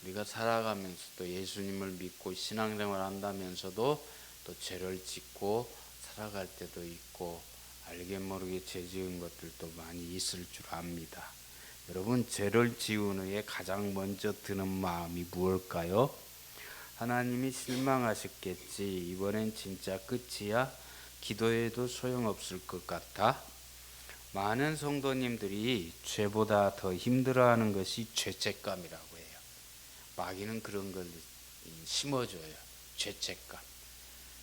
우리가 살아가면서 또 예수님을 믿고 신앙생활 한다면서도 또 죄를 짓고 살아갈 때도 있고 알게 모르게 죄 지은 것들도 많이 있을 줄 압니다. 여러분, 죄를 지은 후에 가장 먼저 드는 마음이 무엇일까요? 하나님이 실망하셨겠지. 이번엔 진짜 끝이야. 기도해도 소용없을 것 같아. 많은 성도님들이 죄보다 더 힘들어하는 것이 죄책감이라고 해요. 마귀는 그런 걸 심어줘요. 죄책감.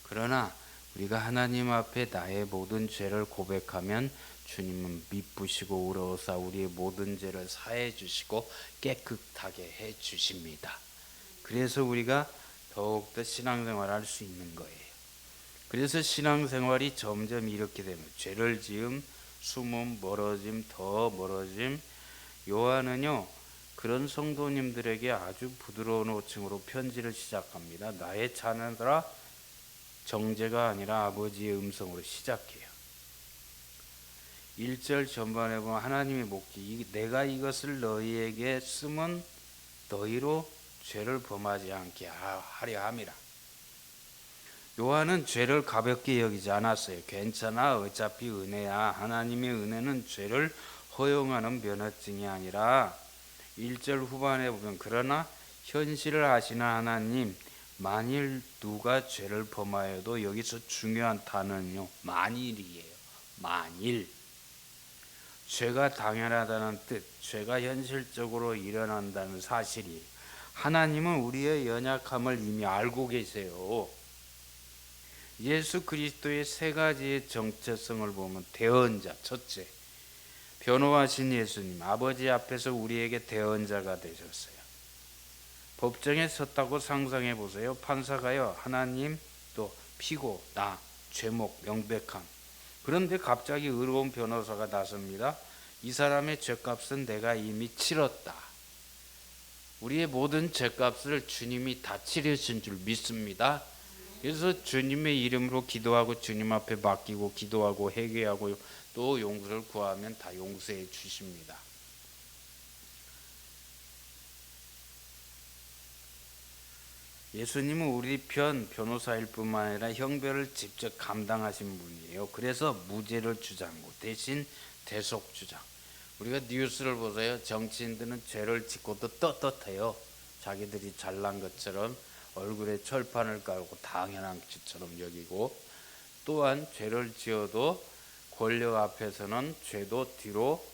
그러나 우리가 하나님 앞에 나의 모든 죄를 고백하면 주님은 미쁘시고 우러워서 우리의 모든 죄를 사해 주시고 깨끗하게 해 주십니다. 그래서 우리가 더욱더 신앙생활을 할 수 있는 거예요. 그래서 신앙생활이 점점 이렇게 되면 죄를 지음, 숨음, 멀어짐, 더 멀어짐. 요한은요 그런 성도님들에게 아주 부드러운 호칭으로 편지를 시작합니다. 나의 자녀들아, 정죄가 아니라 아버지의 음성으로 시작해요. 1절 전반에 보면 하나님의 목기, 내가 이것을 너희에게 쓰면 너희로 죄를 범하지 않게 하려 함이라. 요한은 죄를 가볍게 여기지 않았어요. 괜찮아, 어차피 은혜야. 하나님의 은혜는 죄를 허용하는 면허증이 아니라 1절 후반에 보면 그러나 현실을 아시는 하나님, 만일 누가 죄를 범하여도, 여기서 중요한 단어는요 만일이에요. 만일. 죄가 당연하다는 뜻, 죄가 현실적으로 일어난다는 사실이, 하나님은 우리의 연약함을 이미 알고 계세요. 예수 그리스도의 세 가지의 정체성을 보면 대언자, 첫째, 변호하신 예수님, 아버지 앞에서 우리에게 대언자가 되셨어요. 법정에 섰다고 상상해 보세요. 판사가요, 하나님, 또 피고, 나, 죄목, 명백함. 그런데 갑자기 의로운 변호사가 나섭니다. 이 사람의 죄값은 내가 이미 치렀다. 우리의 모든 죄값을 주님이 다 치르신 줄 믿습니다. 그래서 주님의 이름으로 기도하고 주님 앞에 맡기고 기도하고 회개하고 또 용서를 구하면 다 용서해 주십니다. 예수님은 우리 편 변호사일 뿐만 아니라 형벌을 직접 감당하신 분이에요. 그래서 무죄를 주장하고 대신 대속 주장. 우리가 뉴스를 보세요. 정치인들은 죄를 짓고도 떳떳해요. 자기들이 잘난 것처럼 얼굴에 철판을 깔고 당연한 것처럼 여기고, 또한 죄를 지어도 권력 앞에서는 죄도 뒤로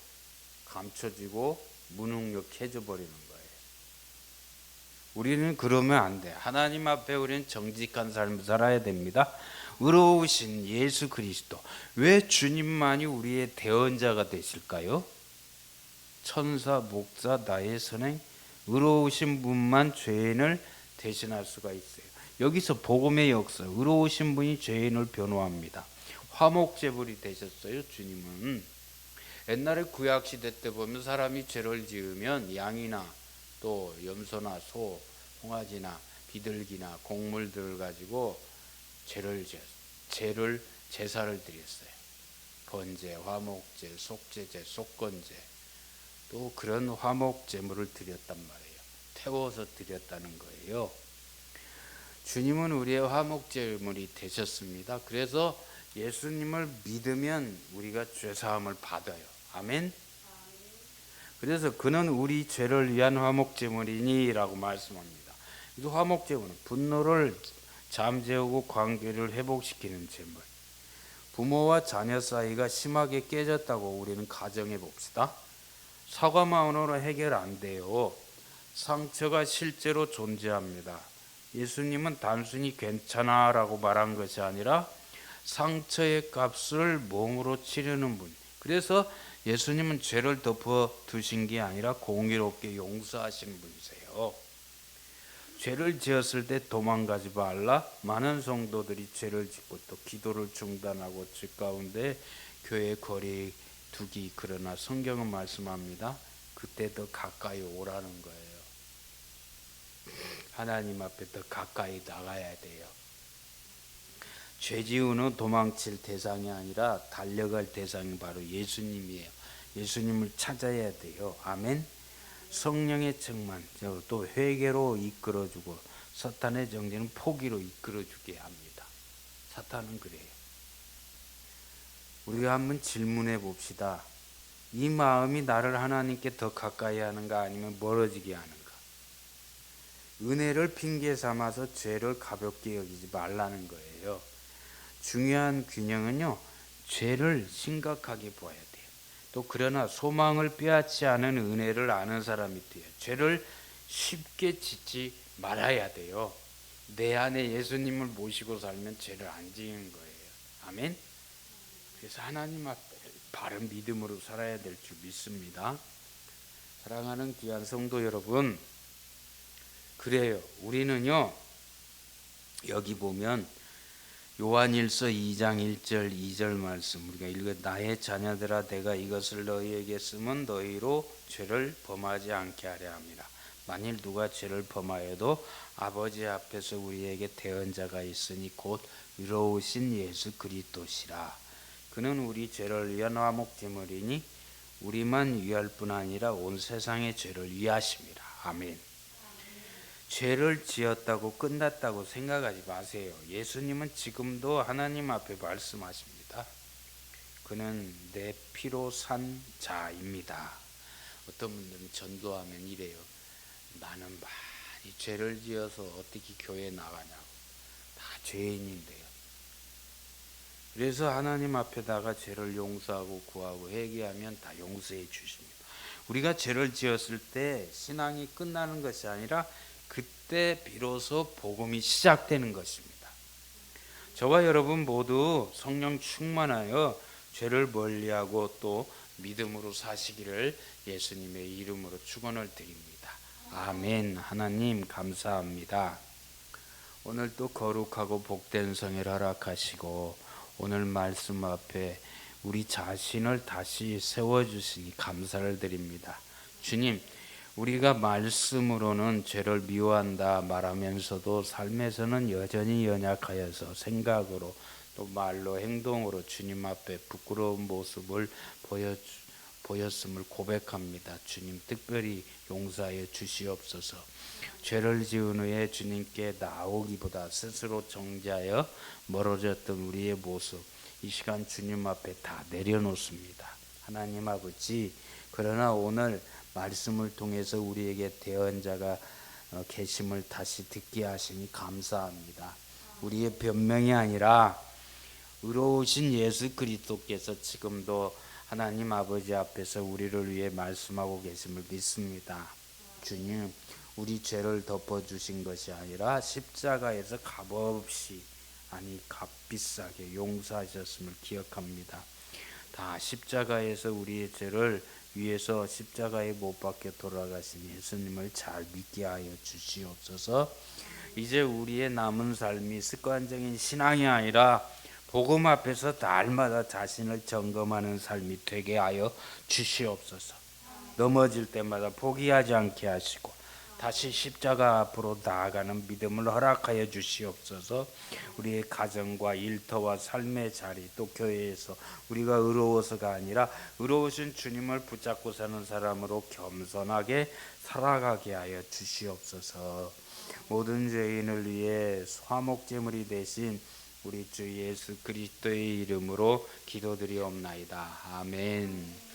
감춰지고 무능력해져 버리는 거예요. 우리는 그러면 안 돼. 하나님 앞에 우리는 정직한 삶을 살아야 됩니다. 의로우신 예수 그리스도, 왜 주님만이 우리의 대언자가 되실까요? 천사, 목사, 나의 선행, 의로우신 분만 죄인을 대신할 수가 있어요. 여기서 복음의 역사, 의로우신 분이 죄인을 변호합니다. 화목제물이 되셨어요. 주님은 옛날에 구약시대 때 보면 사람이 죄를 지으면 양이나 또 염소나 소, 송아지나 비둘기나 곡물들을 가지고 제사를 드렸어요. 번제, 화목제, 속죄제, 속건제, 또 그런 화목제물을 드렸단 말이에요. 태워서 드렸다는 거예요. 주님은 우리의 화목제물이 되셨습니다. 그래서 예수님을 믿으면 우리가 죄사함을 받아요. 아멘. 그래서 그는 우리 죄를 위한 화목제물이니 라고 말씀합니다. 이 화목제물은 분노를 잠재우고 관계를 회복시키는 제물. 부모와 자녀 사이가 심하게 깨졌다고 우리는 가정해 봅시다. 사과만으로 해결 안 돼요. 상처가 실제로 존재합니다. 예수님은 단순히 괜찮아 라고 말한 것이 아니라 상처의 값을 몸으로 치르는 분. 그래서 예수님은 죄를 덮어 두신 게 아니라 공의롭게 용서하신 분이세요. 죄를 지었을 때 도망가지 말라. 많은 성도들이 죄를 짓고 또 기도를 중단하고 죄 가운데 교회 거리 두기. 그러나 성경은 말씀합니다. 그때 더 가까이 오라는 거예요. 하나님 앞에 더 가까이 나가야 돼요. 죄 지은 후 도망칠 대상이 아니라 달려갈 대상이 바로 예수님이에요. 예수님을 찾아야 돼요. 아멘. 성령의 충만, 또 회개로 이끌어주고 사탄의 정죄는 포기로 이끌어주게 합니다. 사탄은 그래요. 우리가 한번 질문해 봅시다. 이 마음이 나를 하나님께 더 가까이 하는가 아니면 멀어지게 하는가? 은혜를 핑계 삼아서 죄를 가볍게 여기지 말라는 거예요. 중요한 균형은요, 죄를 심각하게 보아야 돼요. 또 그러나 소망을 빼앗지 않은 은혜를 아는 사람이 돼요. 죄를 쉽게 짓지 말아야 돼요. 내 안에 예수님을 모시고 살면 죄를 안 지는 거예요. 아멘. 그래서 하나님 앞에 바른 믿음으로 살아야 될 줄 믿습니다. 사랑하는 귀한 성도 여러분, 그래요. 우리는요, 여기 보면 요한일서 2장 1절 2절 말씀 우리가 읽어, 나의 자녀들아 내가 이것을 너희에게 쓰면 너희로 죄를 범하지 않게 하려 함이라. 만일 누가 죄를 범하여도 아버지 앞에서 우리에게 대언자가 있으니 곧 의로우신 예수 그리스도시라. 그는 우리 죄를 위한 화목제물이니 우리만 위할 뿐 아니라 온 세상의 죄를 위하심이라. 아멘. 죄를 지었다고 끝났다고 생각하지 마세요. 예수님은 지금도 하나님 앞에 말씀하십니다. 그는 내 피로 산 자입니다. 어떤 분들은 전도하면 이래요. 나는 많이 죄를 지어서 어떻게 교회에 나가냐고. 다 죄인인데요. 그래서 하나님 앞에다가 죄를 용서하고 구하고 회개하면 다 용서해 주십니다. 우리가 죄를 지었을 때 신앙이 끝나는 것이 아니라 그때 비로소 복음이 시작되는 것입니다. 저와 여러분 모두 성령 충만하여 죄를 멀리하고 또 믿음으로 사시기를 예수님의 이름으로 축원을 드립니다. 아멘. 하나님 감사합니다. 오늘 또 거룩하고 복된 성회를 허락하시고 오늘 말씀 앞에 우리 자신을 다시 세워주시니 감사를 드립니다. 주님, 우리가 말씀으로는 죄를 미워한다 말하면서도 삶에서는 여전히 연약하여서 생각으로 또 말로 행동으로 주님 앞에 부끄러운 모습을 보였음을 고백합니다. 주님 특별히 용서하여 주시옵소서. 죄를 지은 후에 주님께 나오기보다 스스로 정죄하여 멀어졌던 우리의 모습, 이 시간 주님 앞에 다 내려놓습니다. 하나님 아버지, 그러나 오늘 말씀을 통해서 우리에게 대언자가 계심을 다시 듣게 하시니 감사합니다. 우리의 변명이 아니라 의로우신 예수 그리스도께서 지금도 하나님 아버지 앞에서 우리를 위해 말씀하고 계심을 믿습니다. 주님, 우리 죄를 덮어주신 것이 아니라 십자가에서 값없이, 아니 값비싸게 용서하셨음을 기억합니다. 다 십자가에서 우리의 죄를 위해서 십자가에 못 박혀 돌아가신 예수님을 잘 믿게 하여 주시옵소서. 이제 우리의 남은 삶이 습관적인 신앙이 아니라 복음 앞에서 날마다 자신을 점검하는 삶이 되게 하여 주시옵소서. 넘어질 때마다 포기하지 않게 하시고 다시 십자가 앞으로 나아가는 믿음을 허락하여 주시옵소서. 우리의 가정과 일터와 삶의 자리 또 교회에서 우리가 의로워서가 아니라 의로우신 주님을 붙잡고 사는 사람으로 겸손하게 살아가게 하여 주시옵소서. 모든 죄인을 위해 화목제물이 되신 우리 주 예수 그리스도의 이름으로 기도드리옵나이다. 아멘.